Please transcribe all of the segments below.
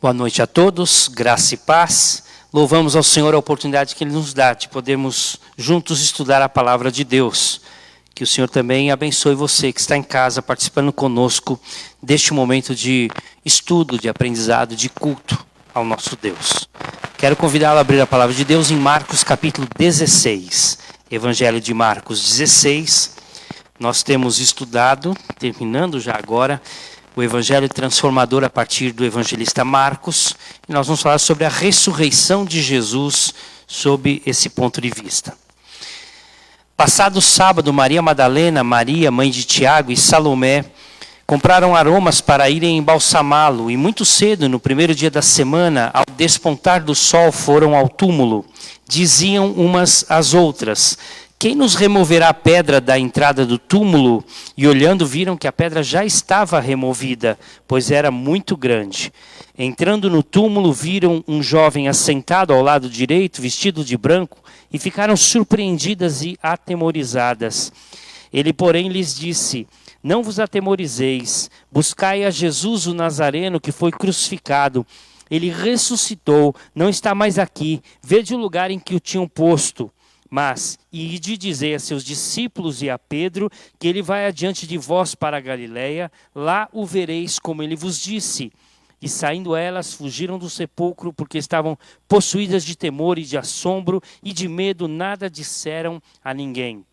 Boa noite a todos, graça e paz. Louvamos ao Senhor a oportunidade que Ele nos dá de podermos juntos estudar a palavra de Deus. Que o Senhor também abençoe você que está em casa participando conosco deste momento de estudo, de aprendizado, de culto ao nosso Deus. Quero convidá-lo a abrir a palavra de Deus em Marcos capítulo 16. Evangelho de Marcos 16. Nós temos estudado, terminando já agora, o Evangelho transformador a partir do evangelista Marcos. E nós vamos falar sobre a ressurreição de Jesus sob esse ponto de vista. Passado o sábado, Maria Madalena, Maria, mãe de Tiago e Salomé, compraram aromas para irem embalsamá-lo. E muito cedo, no primeiro dia da semana, ao despontar do sol, foram ao túmulo. Diziam umas às outras: quem nos removerá a pedra da entrada do túmulo? E olhando, viram que a pedra já estava removida, pois era muito grande. Entrando no túmulo, viram um jovem assentado ao lado direito, vestido de branco, e ficaram surpreendidas e atemorizadas. Ele, porém, lhes disse: não vos atemorizeis, buscai a Jesus o Nazareno, que foi crucificado. Ele ressuscitou, não está mais aqui, vede o lugar em que o tinham posto. Mas, ide dizer a seus discípulos e a Pedro, que ele vai adiante de vós para a Galiléia, lá o vereis como ele vos disse. E saindo elas, fugiram do sepulcro, porque estavam possuídas de temor e de assombro, e de medo nada disseram a ninguém.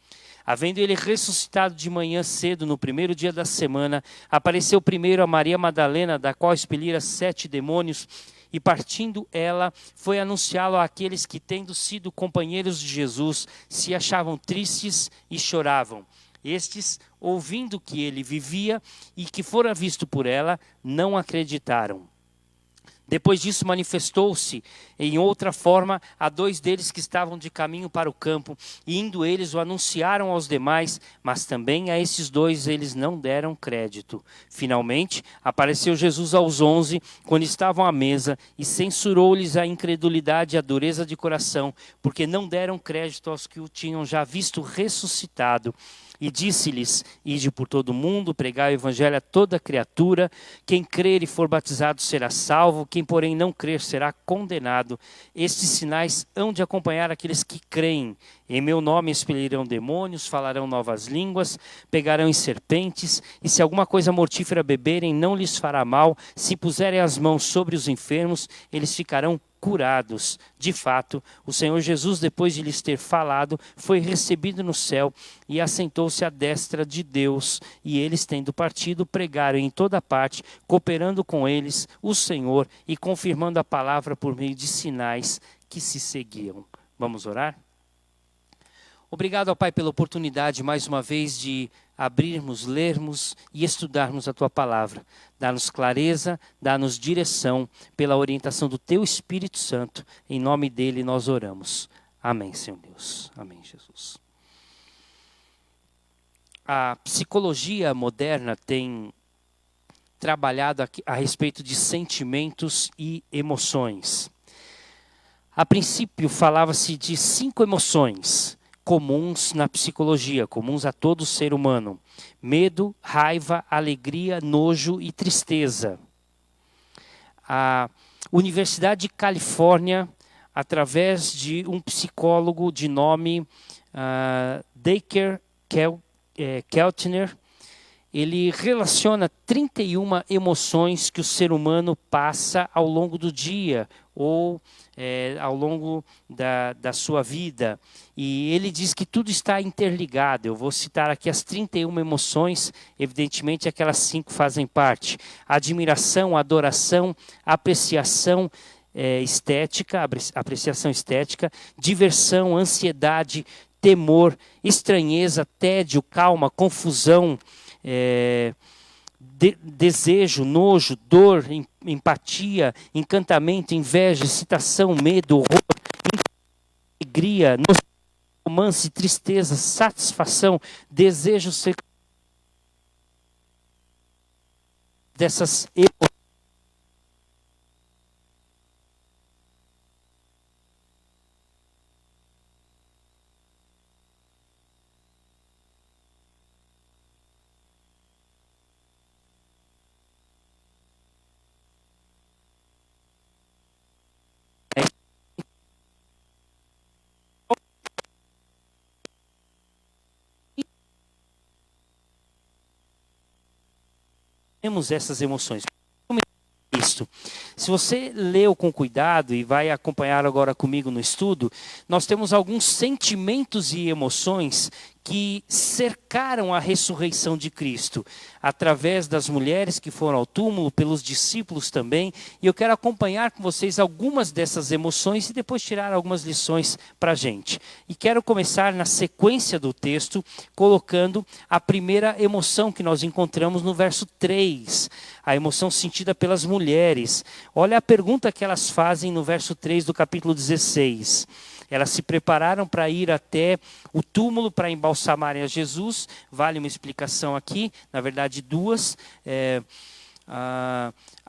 Havendo ele ressuscitado de manhã cedo, no primeiro dia da semana, apareceu primeiro a Maria Madalena, da qual expelira 7 demônios, e partindo ela, foi anunciá-lo àqueles que, tendo sido companheiros de Jesus, se achavam tristes e choravam. Estes, ouvindo que ele vivia e que fora visto por ela, não acreditaram. Depois disso manifestou-se em outra forma a 2 deles que estavam de caminho para o campo, e indo eles o anunciaram aos demais, mas também a esses 2 eles não deram crédito. Finalmente apareceu Jesus aos 11, quando estavam à mesa, e censurou-lhes a incredulidade e a dureza de coração, porque não deram crédito aos que o tinham já visto ressuscitado. E disse-lhes: ide por todo o mundo, pregai o evangelho a toda criatura. Quem crer e for batizado será salvo, quem porém não crer será condenado. Estes sinais hão de acompanhar aqueles que creem. Em meu nome expelirão demônios, falarão novas línguas, pegarão em serpentes, e se alguma coisa mortífera beberem, não lhes fará mal. Se puserem as mãos sobre os enfermos, eles ficarão curados. De fato, o Senhor Jesus, depois de lhes ter falado, foi recebido no céu e assentou-se à destra de Deus. E eles, tendo partido, pregaram em toda parte, cooperando com eles o Senhor e confirmando a palavra por meio de sinais que se seguiam. Vamos orar? Obrigado, ó Pai, pela oportunidade, mais uma vez, de abrirmos, lermos e estudarmos a Tua palavra. Dá-nos clareza, dá-nos direção, pela orientação do Teu Espírito Santo. Em nome dEle nós oramos. Amém, Senhor Deus. Amém, Jesus. A psicologia moderna tem trabalhado a respeito de sentimentos e emoções. A princípio, falava-se de 5 emoções comuns na psicologia, comuns a todo ser humano: medo, raiva, alegria, nojo e tristeza. A Universidade de Califórnia, através de um psicólogo de nome Dacher Keltner, ele relaciona 31 emoções que o ser humano passa ao longo do dia ou ao longo da sua vida. E ele diz que tudo está interligado. Eu vou citar aqui as 31 emoções, evidentemente aquelas 5 fazem parte: admiração, adoração, apreciação estética, diversão, ansiedade, temor, estranheza, tédio, calma, confusão, desejo, nojo, dor, empatia, encantamento, inveja, excitação, medo, horror, alegria, romance, tristeza, satisfação, desejo sexual. Dessas emoções temos essas emoções. Isto. Se você leu com cuidado e vai acompanhar agora comigo no estudo, nós temos alguns sentimentos e emoções que cercaram a ressurreição de Cristo, através das mulheres que foram ao túmulo, pelos discípulos também, e eu quero acompanhar com vocês algumas dessas emoções e depois tirar algumas lições para a gente. E quero começar na sequência do texto, colocando a primeira emoção que nós encontramos no verso 3, a emoção sentida pelas mulheres. Olha a pergunta que elas fazem no verso 3 do capítulo 16. Elas se prepararam para ir até o túmulo para embalsamarem a Jesus. Vale uma explicação aqui, na verdade duas.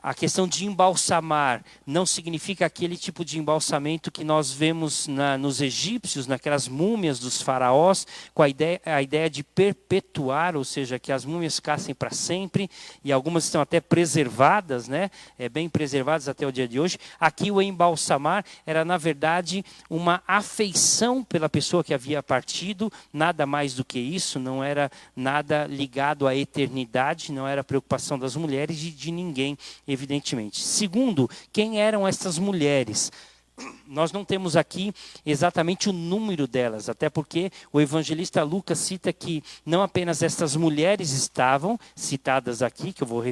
A questão de embalsamar não significa aquele tipo de embalsamento que nós vemos nos egípcios, naquelas múmias dos faraós, com a ideia de perpetuar, ou seja, que as múmias ficassem para sempre, e algumas estão até preservadas, né? Bem preservadas até o dia de hoje. Aqui o embalsamar era, na verdade, uma afeição pela pessoa que havia partido, nada mais do que isso, não era nada ligado à eternidade, não era preocupação das mulheres e de ninguém, evidentemente. Segundo, quem eram essas mulheres? Nós não temos aqui exatamente o número delas, até porque o evangelista Lucas cita que não apenas estas mulheres estavam citadas aqui, que eu vou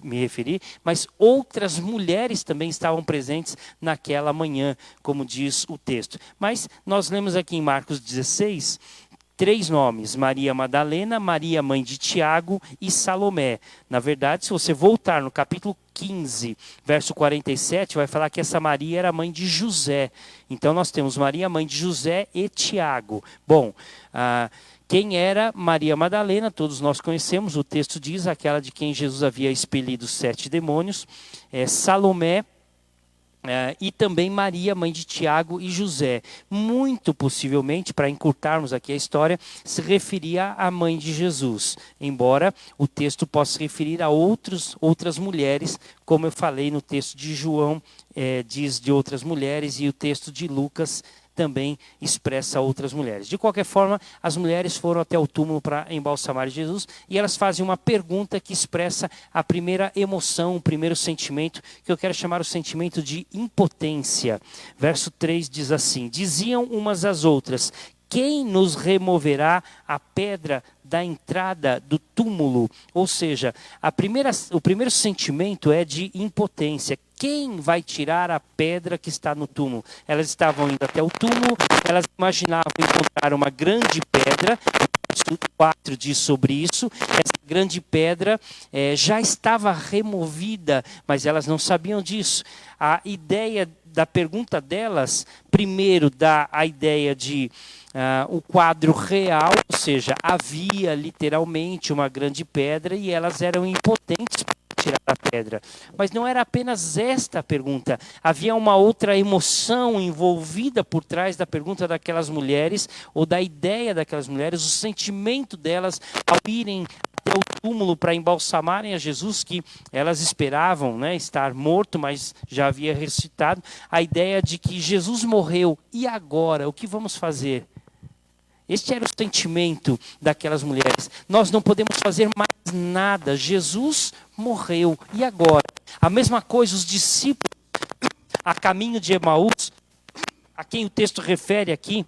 me referir, mas outras mulheres também estavam presentes naquela manhã, como diz o texto. Mas nós lemos aqui em Marcos 16... 3 nomes: Maria Madalena, Maria mãe de Tiago e Salomé. Na verdade, se você voltar no capítulo 15, verso 47, vai falar que essa Maria era mãe de José. Então nós temos Maria mãe de José e Tiago. Bom, quem era Maria Madalena, todos nós conhecemos, o texto diz, aquela de quem Jesus havia expelido 7 demônios. Salomé, e também Maria, mãe de Tiago e José. Muito possivelmente, para encurtarmos aqui a história, se referia à mãe de Jesus. Embora o texto possa se referir a outras mulheres, como eu falei no texto de João, diz de outras mulheres, e o texto de Lucas também expressa outras mulheres. De qualquer forma, as mulheres foram até o túmulo para embalsamar Jesus e elas fazem uma pergunta que expressa a primeira emoção, o primeiro sentimento, que eu quero chamar o sentimento de impotência. Verso 3 diz assim: diziam umas às outras: quem nos removerá a pedra da entrada do túmulo? Ou seja, o primeiro sentimento é de impotência. Quem vai tirar a pedra que está no túmulo? Elas estavam indo até o túmulo, elas imaginavam encontrar uma grande pedra. O verso 4 diz sobre isso. Essa grande pedra já estava removida, mas elas não sabiam disso. A ideia da pergunta delas, primeiro dá a ideia de o quadro real, ou seja, havia literalmente uma grande pedra e elas eram impotentes para tirar a pedra. Mas não era apenas esta a pergunta, havia uma outra emoção envolvida por trás da pergunta daquelas mulheres, ou da ideia daquelas mulheres, o sentimento delas ao irem até o túmulo para embalsamarem a Jesus, que elas esperavam, né, estar morto, mas já havia ressuscitado. A ideia de que Jesus morreu, e agora? O que vamos fazer? Este era o sentimento daquelas mulheres. Nós não podemos fazer mais nada. Jesus morreu. E agora? A mesma coisa os discípulos a caminho de Emaús, a quem o texto refere aqui,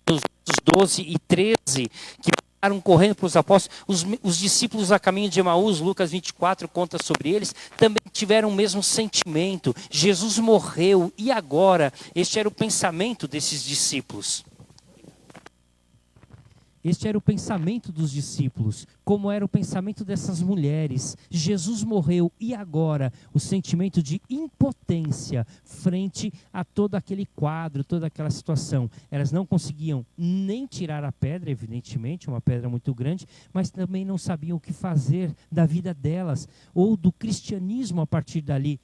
nos versos 12 e 13, que ficaram correndo para os apóstolos. Os discípulos a caminho de Emaús, Lucas 24 conta sobre eles, também tiveram o mesmo sentimento. Jesus morreu. E agora? Este era o pensamento desses discípulos. Este era o pensamento dos discípulos, como era o pensamento dessas mulheres. Jesus morreu, e agora? O sentimento de impotência frente a todo aquele quadro, toda aquela situação. Elas não conseguiam nem tirar a pedra, evidentemente, uma pedra muito grande, mas também não sabiam o que fazer da vida delas, ou do cristianismo a partir dali.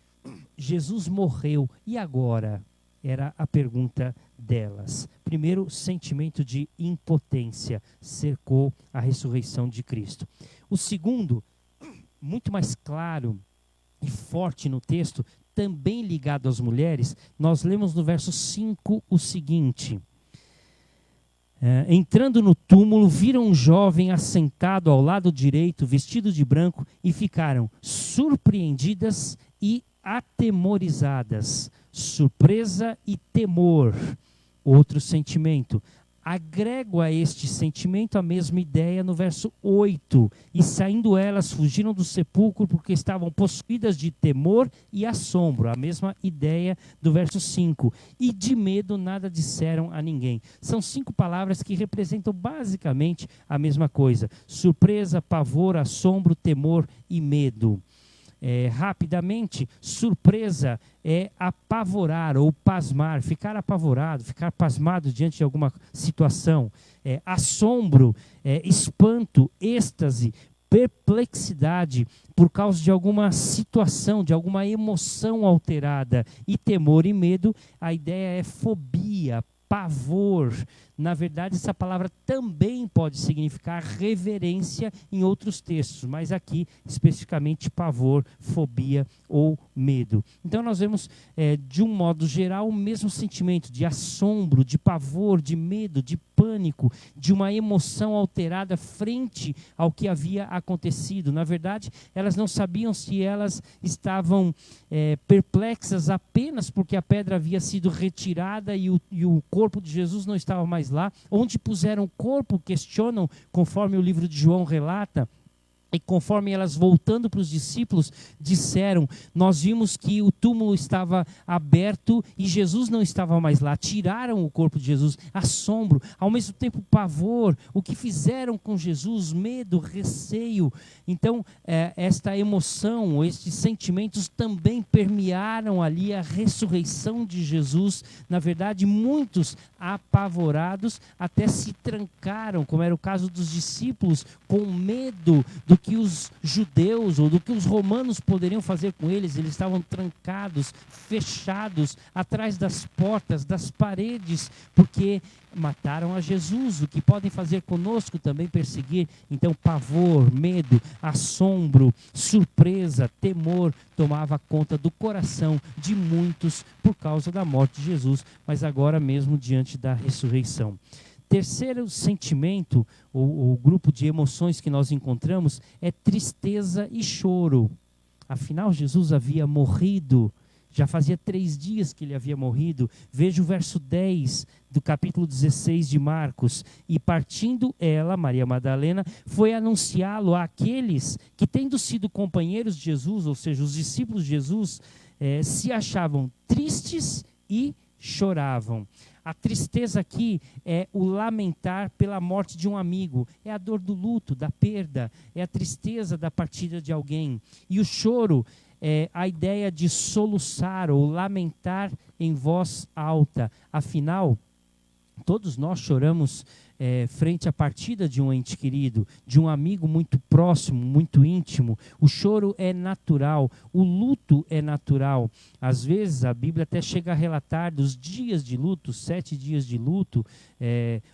Jesus morreu, e agora? Era a pergunta delas. Primeiro, sentimento de impotência cercou a ressurreição de Cristo. O segundo, muito mais claro e forte no texto, também ligado às mulheres, nós lemos no verso 5 o seguinte: Entrando no túmulo, viram um jovem assentado ao lado direito, vestido de branco, e ficaram surpreendidas e atemorizadas. Surpresa e temor. Outro sentimento. Agrego a este sentimento a mesma ideia no verso 8. E saindo elas, fugiram do sepulcro porque estavam possuídas de temor e assombro. A mesma ideia do verso 5. E de medo nada disseram a ninguém. São 5 palavras que representam basicamente a mesma coisa. Surpresa, pavor, assombro, temor e medo. Rapidamente, surpresa é apavorar ou pasmar, ficar apavorado, ficar pasmado diante de alguma situação. Assombro, espanto, êxtase, perplexidade por causa de alguma situação, de alguma emoção alterada. E temor e medo, a ideia é fobia, pavor. Na verdade, essa palavra também pode significar reverência em outros textos, mas aqui, especificamente, pavor, fobia ou medo. Então, nós vemos, de um modo geral, o mesmo sentimento de assombro, de pavor, de medo, de pânico, de uma emoção alterada frente ao que havia acontecido. Na verdade, elas não sabiam se elas estavam perplexas apenas porque a pedra havia sido retirada e o corpo de Jesus não estava mais lá. Onde puseram o corpo, questionam, conforme o livro de João relata. E conforme elas, voltando para os discípulos, disseram: nós vimos que o túmulo estava aberto e Jesus não estava mais lá. Tiraram o corpo de Jesus. Assombro, ao mesmo tempo pavor. O que fizeram com Jesus? Medo, receio. Então, esta emoção, estes sentimentos também permearam ali a ressurreição de Jesus. Na verdade, muitos apavorados até se trancaram, como era o caso dos discípulos, com medo do que os judeus ou do que os romanos poderiam fazer com eles. Eles estavam trancados, fechados, atrás das portas, das paredes, porque mataram a Jesus. O que podem fazer conosco? Também perseguir. Então, pavor, medo, assombro, surpresa, temor tomava conta do coração de muitos por causa da morte de Jesus, mas agora mesmo diante da ressurreição. Terceiro sentimento, ou grupo de emoções que nós encontramos, é tristeza e choro. Afinal, Jesus havia morrido, já fazia 3 dias que ele havia morrido. Veja o verso 10 do capítulo 16 de Marcos. E partindo ela, Maria Madalena, foi anunciá-lo àqueles que, tendo sido companheiros de Jesus, ou seja, os discípulos de Jesus, se achavam tristes e choravam. A tristeza aqui é o lamentar pela morte de um amigo, é a dor do luto, da perda, é a tristeza da partida de alguém. E o choro é a ideia de soluçar ou lamentar em voz alta. Afinal, todos nós choramos frente à partida de um ente querido, de um amigo muito próximo, muito íntimo. O choro é natural, o luto é natural. Às vezes a Bíblia até chega a relatar dos dias de luto, 7 dias de luto,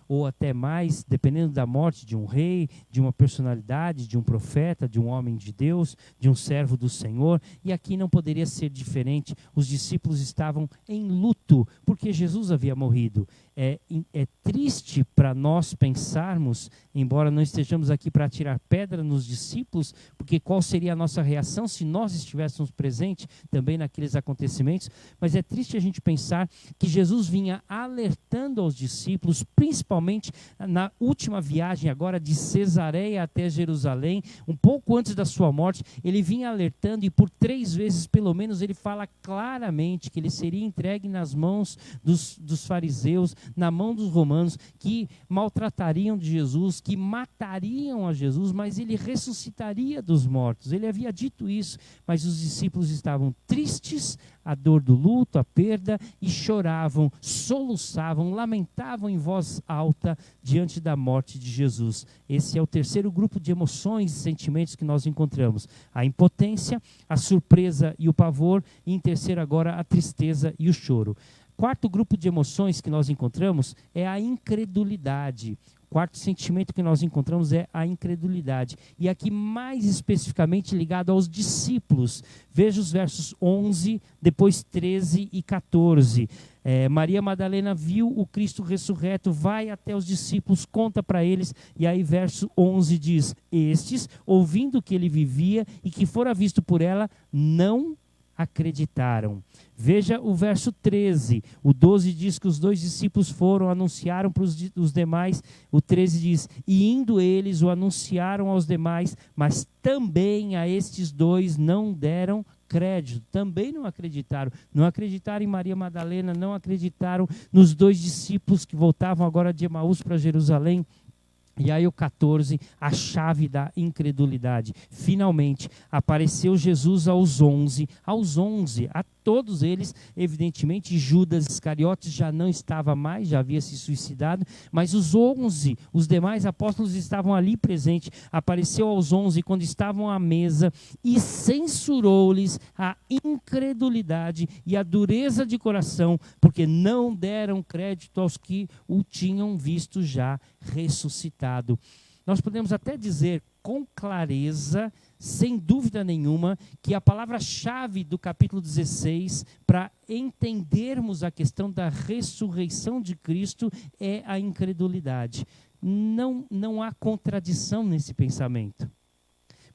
ou até mais, dependendo da morte de um rei, de uma personalidade, de um profeta, de um homem de Deus, de um servo do Senhor. E aqui não poderia ser diferente. Os discípulos estavam em luto, porque Jesus havia morrido. É triste para nós pensarmos, embora não estejamos aqui para tirar pedra nos discípulos, porque qual seria a nossa reação se nós estivéssemos presentes também naqueles acontecimentos, mas é triste a gente pensar que Jesus vinha alertando aos discípulos, principalmente na última viagem agora de Cesareia até Jerusalém, um pouco antes da sua morte. Ele vinha alertando, e por 3 vezes pelo menos ele fala claramente que ele seria entregue nas mãos dos fariseus, na mão dos romanos, que maltratariam de Jesus, que matariam a Jesus, mas ele ressuscitaria dos mortos. Ele havia dito isso, mas os discípulos estavam tristes, a dor do luto, a perda, e choravam, soluçavam, lamentavam em voz alta diante da morte de Jesus. Esse é o terceiro grupo de emoções e sentimentos que nós encontramos: a impotência, a surpresa e o pavor, e em terceiro agora a tristeza e o choro. Quarto grupo de emoções que nós encontramos é a incredulidade. Quarto sentimento que nós encontramos é a incredulidade. E aqui mais especificamente ligado aos discípulos. Veja os versos 11, depois 13 e 14. Maria Madalena viu o Cristo ressurreto, vai até os discípulos, conta para eles. E aí verso 11 diz: estes, ouvindo que ele vivia e que fora visto por ela, não acreditaram. Veja o verso 13. O 12 diz que os 2 discípulos foram, anunciaram para os demais. O 13 diz: e indo eles o anunciaram aos demais, mas também a estes 2 não deram crédito, também não acreditaram. Não acreditaram em Maria Madalena, não acreditaram nos 2 discípulos que voltavam agora de Emaús para Jerusalém. E aí o 14, a chave da incredulidade. Finalmente, apareceu Jesus aos 11, a todos eles, evidentemente Judas Iscariotes já não estava mais, já havia se suicidado, mas os 11, os demais apóstolos estavam ali presentes. Apareceu aos 11 quando estavam à mesa e censurou-lhes a incredulidade e a dureza de coração, porque não deram crédito aos que o tinham visto já ressuscitado. Nós podemos até dizer com clareza, sem dúvida nenhuma, que a palavra-chave do capítulo 16 para entendermos a questão da ressurreição de Cristo é a incredulidade. Não há contradição nesse pensamento.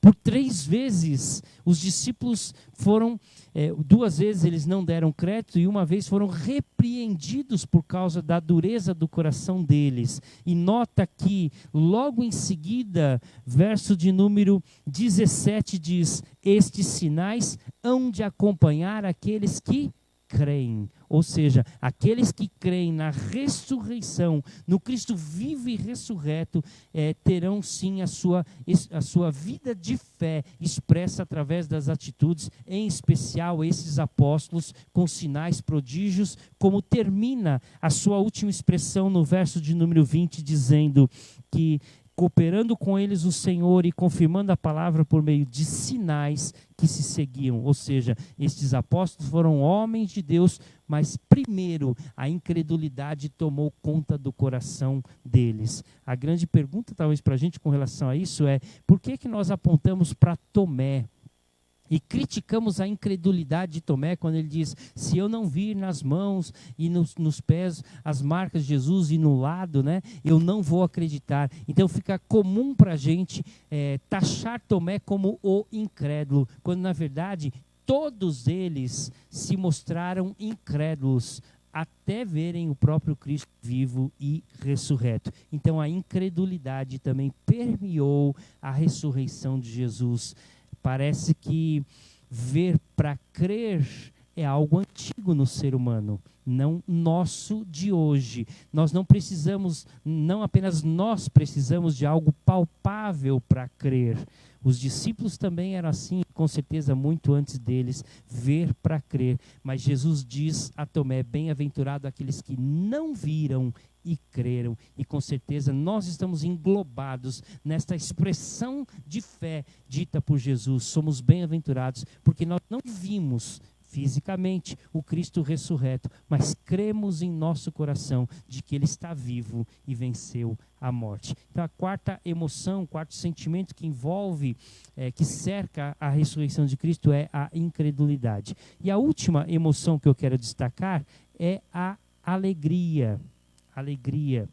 Por 3 vezes, os discípulos foram, 2 vezes eles não deram crédito e 1 vez foram repreendidos por causa da dureza do coração deles. E nota que, logo em seguida, verso de número 17 diz: estes sinais hão de acompanhar aqueles que creem. Ou seja, aqueles que creem na ressurreição, no Cristo vivo e ressurreto, terão sim a sua vida de fé expressa através das atitudes, em especial esses apóstolos com sinais, prodígios, como termina a sua última expressão no verso de número 20, dizendo que cooperando com eles o Senhor e confirmando a palavra por meio de sinais que se seguiam. Ou seja, estes apóstolos foram homens de Deus, mas primeiro a incredulidade tomou conta do coração deles. A grande pergunta talvez para a gente com relação a isso é: por que nós apontamos para Tomé e criticamos a incredulidade de Tomé quando ele diz: se eu não vir nas mãos e nos pés as marcas de Jesus e no lado, né, eu não vou acreditar. Então fica comum para a gente taxar Tomé como o incrédulo, quando na verdade todos eles se mostraram incrédulos até verem o próprio Cristo vivo e ressurreto. Então a incredulidade também permeou a ressurreição de Jesus. Parece que ver para crer é algo antigo no ser humano, não nosso de hoje. Nós não precisamos, não apenas nós precisamos de algo palpável para crer. Os discípulos também eram assim, com certeza muito antes deles, ver para crer. Mas Jesus diz a Tomé: bem-aventurado aqueles que não viram e creram. E com certeza nós estamos englobados nesta expressão de fé dita por Jesus. Somos bem-aventurados porque nós não vimos fisicamente o Cristo ressurreto, mas cremos em nosso coração de que Ele está vivo e venceu a morte. Então a quarta emoção, o quarto sentimento que envolve, que cerca a ressurreição de Cristo é a incredulidade. E a última emoção que eu quero destacar é a alegria. Alegria.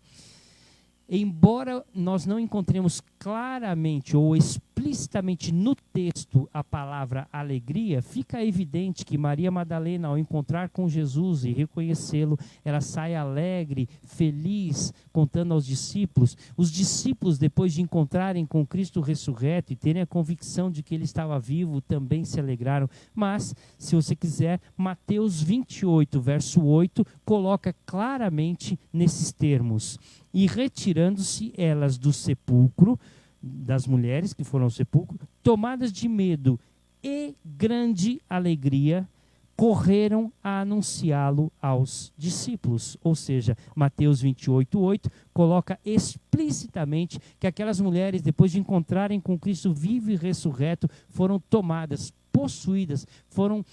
Embora nós não encontremos claramente ou explicitamente no texto a palavra alegria, fica evidente que Maria Madalena, ao encontrar com Jesus e reconhecê-lo, ela sai alegre, feliz, contando aos discípulos. Os discípulos, depois de encontrarem com Cristo ressurreto e terem a convicção de que Ele estava vivo, também se alegraram. Mas, se você quiser, Mateus 28, verso 8, coloca claramente nesses termos: e retirando-se elas do sepulcro, das mulheres que foram ao sepulcro, tomadas de medo e grande alegria, correram a anunciá-lo aos discípulos. Ou seja, Mateus 28, 8 coloca explicitamente que aquelas mulheres, depois de encontrarem com Cristo vivo e ressurreto, foram tomadas possuídas, foram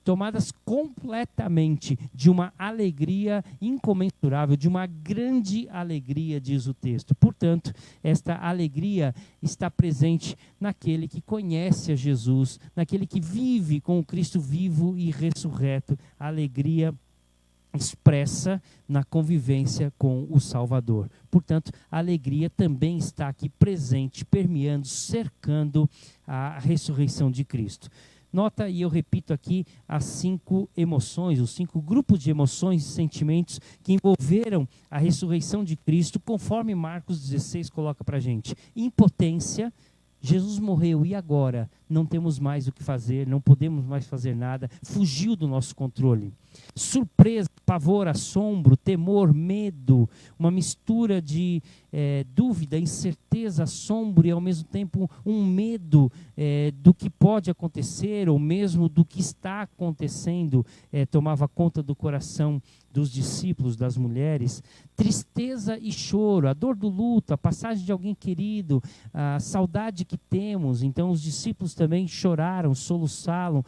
tomadas completamente de uma alegria incomensurável, de uma grande alegria, diz o texto. Portanto, esta alegria está presente naquele que conhece a Jesus, naquele que vive com o Cristo vivo e ressurreto, a alegria expressa na convivência com o Salvador. Portanto, a alegria também está aqui presente, permeando, cercando a ressurreição de Cristo. Nota, e eu repito aqui, as 5 emoções, os 5 grupos de emoções e sentimentos que envolveram a ressurreição de Cristo, conforme Marcos 16 coloca para a gente. Impotência. Jesus morreu e agora? Não temos mais o que fazer, não podemos mais fazer nada, fugiu do nosso controle. Surpresa, pavor, assombro, temor, medo, uma mistura de dúvida, incerteza, assombro e ao mesmo tempo um medo do que pode acontecer ou mesmo do que está acontecendo, tomava conta do coração dos discípulos, das mulheres. Tristeza e choro, a dor do luto, a passagem de alguém querido, a saudade que temos. Então os discípulos também choraram, soluçaram,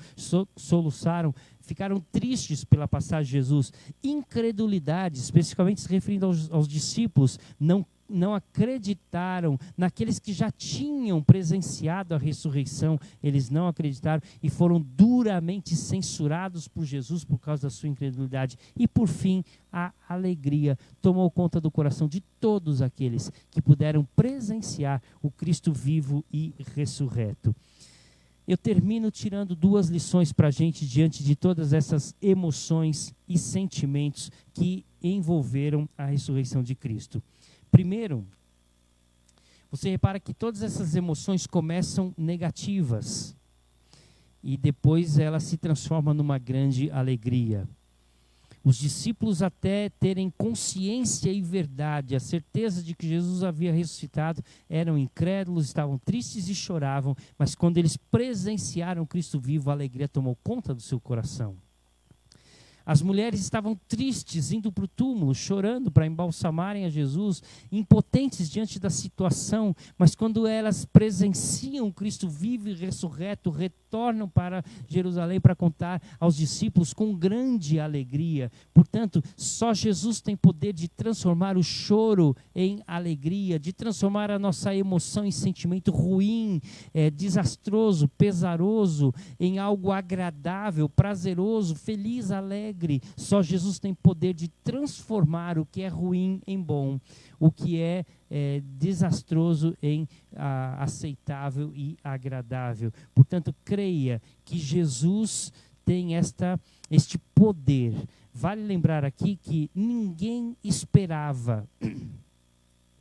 ficaram tristes pela passagem de Jesus. Incredulidade, especificamente se referindo aos discípulos, não acreditaram naqueles que já tinham presenciado a ressurreição, eles não acreditaram e foram duramente censurados por Jesus por causa da sua incredulidade. E por fim, a alegria tomou conta do coração de todos aqueles que puderam presenciar o Cristo vivo e ressurreto. Eu termino tirando 2 lições para a gente diante de todas essas emoções e sentimentos que envolveram a ressurreição de Cristo. Primeiro, você repara que todas essas emoções começam negativas e depois elas se transformam numa grande alegria. Os discípulos, até terem consciência e verdade, a certeza de que Jesus havia ressuscitado, eram incrédulos, estavam tristes e choravam, mas quando eles presenciaram Cristo vivo, a alegria tomou conta do seu coração. As mulheres estavam tristes, indo para o túmulo, chorando para embalsamarem a Jesus, impotentes diante da situação, mas quando elas presenciam Cristo vivo e ressurreto, retornam para Jerusalém para contar aos discípulos com grande alegria. Portanto, só Jesus tem poder de transformar o choro em alegria, de transformar a nossa emoção em sentimento ruim, desastroso, pesaroso, em algo agradável, prazeroso, feliz, alegre. Só Jesus tem poder de transformar o que é ruim em bom, o que é desastroso em aceitável e agradável. Portanto, creia que Jesus tem este poder. Vale lembrar aqui que ninguém esperava,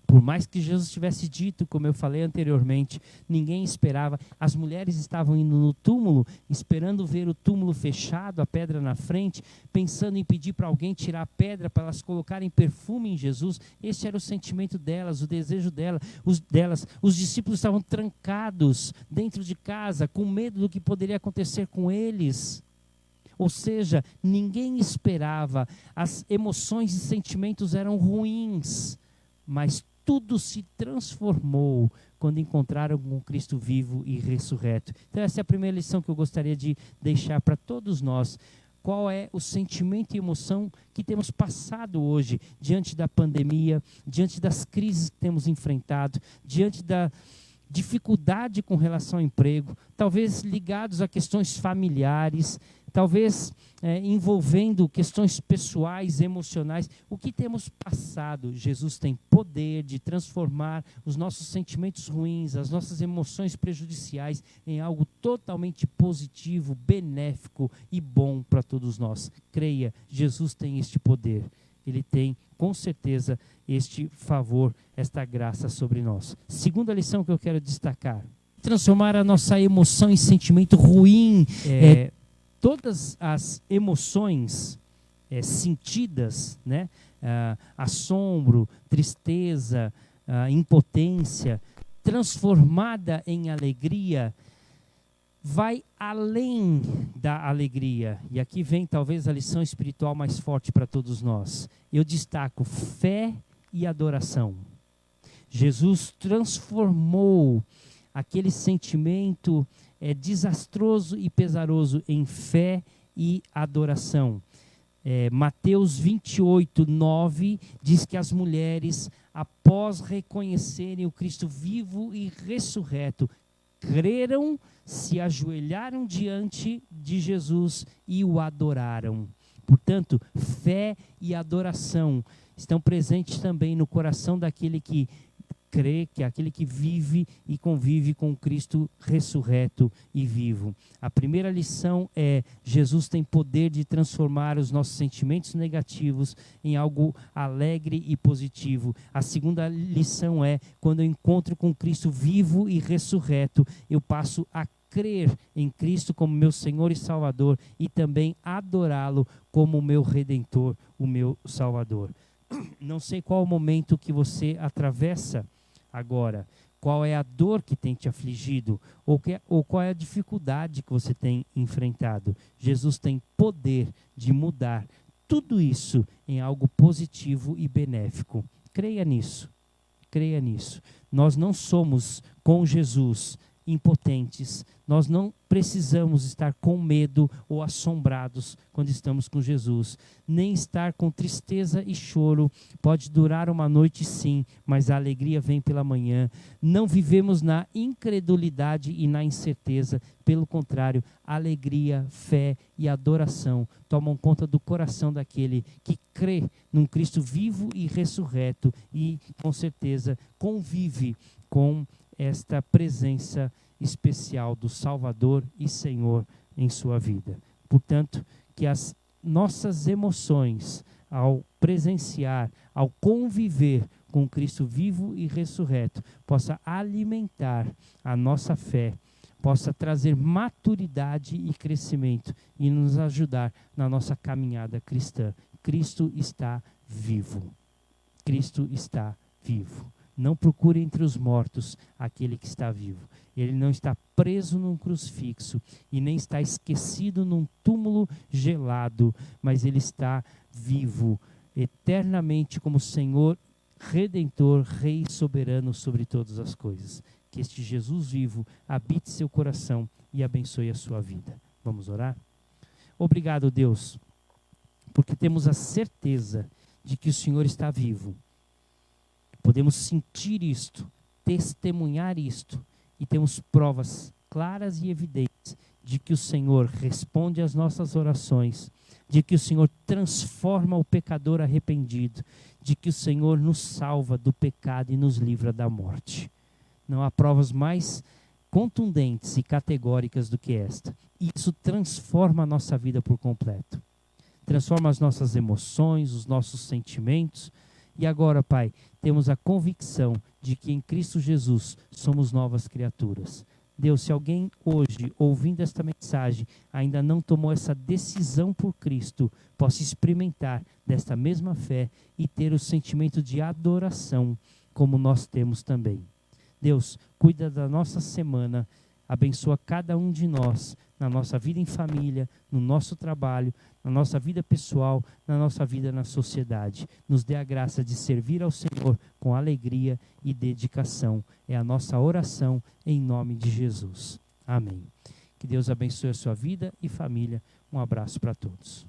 por mais que Jesus tivesse dito, como eu falei anteriormente, ninguém esperava. As mulheres estavam indo no túmulo, esperando ver o túmulo fechado, a pedra na frente, pensando em pedir para alguém tirar a pedra para elas colocarem perfume em Jesus. Esse era o sentimento delas, o desejo delas. Os discípulos estavam trancados dentro de casa, com medo do que poderia acontecer com eles. Ou seja, ninguém esperava. As emoções e sentimentos eram ruins, mas tudo se transformou quando encontraram com Cristo vivo e ressurreto. Então essa é a primeira lição que eu gostaria de deixar para todos nós. Qual é o sentimento e emoção que temos passado hoje, diante da pandemia, diante das crises que temos enfrentado, diante da dificuldade com relação ao emprego, talvez ligados a questões familiares, talvez envolvendo questões pessoais, emocionais. O que temos passado? Jesus tem poder de transformar os nossos sentimentos ruins, as nossas emoções prejudiciais em algo totalmente positivo, benéfico e bom para todos nós. Creia, Jesus tem este poder. Ele tem, com certeza, este favor, esta graça sobre nós. Segunda lição que eu quero destacar: transformar a nossa emoção em sentimento ruim. Todas as emoções sentidas, né? Assombro, tristeza, impotência, transformada em alegria, vai além da alegria. E aqui vem talvez a lição espiritual mais forte para todos nós. Eu destaco fé e adoração. Jesus transformou aquele sentimento desastroso e pesaroso em fé e adoração. Mateus 28, 9 diz que as mulheres, após reconhecerem o Cristo vivo e ressurreto, creram, se ajoelharam diante de Jesus e o adoraram. Portanto, fé e adoração estão presentes também no coração daquele que crê, que é aquele que vive e convive com o Cristo ressurreto e vivo. A primeira lição é: Jesus tem poder de transformar os nossos sentimentos negativos em algo alegre e positivo. A segunda lição é: quando eu encontro com Cristo vivo e ressurreto, eu passo a crer em Cristo como meu Senhor e Salvador e também adorá-lo como o meu Redentor, o meu Salvador. Não sei qual o momento que você atravessa agora, qual é a dor que tem te afligido, ou qual é a dificuldade que você tem enfrentado. Jesus tem poder de mudar tudo isso em algo positivo e benéfico. Creia nisso, creia nisso. Nós não somos, com Jesus, impotentes. Nós não precisamos estar com medo ou assombrados quando estamos com Jesus. Nem estar com tristeza e choro. Pode durar uma noite, sim, mas a alegria vem pela manhã. Não vivemos na incredulidade e na incerteza. Pelo contrário, alegria, fé e adoração tomam conta do coração daquele que crê num Cristo vivo e ressurreto e, com certeza, convive com esta presença especial do Salvador e Senhor em sua vida. Portanto, que as nossas emoções, ao presenciar, ao conviver com Cristo vivo e ressurreto, possa alimentar a nossa fé, possa trazer maturidade e crescimento e nos ajudar na nossa caminhada cristã. Cristo está vivo. Cristo está vivo. Não procure entre os mortos aquele que está vivo. Ele não está preso num crucifixo e nem está esquecido num túmulo gelado, mas ele está vivo eternamente como Senhor, Redentor, Rei soberano sobre todas as coisas. Que este Jesus vivo habite seu coração e abençoe a sua vida. Vamos orar? Obrigado, Deus, porque temos a certeza de que o Senhor está vivo. Podemos sentir isto, testemunhar isto, e temos provas claras e evidentes de que o Senhor responde às nossas orações, de que o Senhor transforma o pecador arrependido, de que o Senhor nos salva do pecado e nos livra da morte. Não há provas mais contundentes e categóricas do que esta. E isso transforma a nossa vida por completo. Transforma as nossas emoções, os nossos sentimentos. E agora, Pai, temos a convicção de que em Cristo Jesus somos novas criaturas. Deus, se alguém hoje, ouvindo esta mensagem, ainda não tomou essa decisão por Cristo, possa experimentar desta mesma fé e ter o sentimento de adoração, como nós temos também. Deus, cuida da nossa semana, abençoa cada um de nós, na nossa vida em família, no nosso trabalho, na nossa vida pessoal, na nossa vida na sociedade. Nos dê a graça de servir ao Senhor com alegria e dedicação. É a nossa oração em nome de Jesus. Amém. Que Deus abençoe a sua vida e família. Um abraço para todos.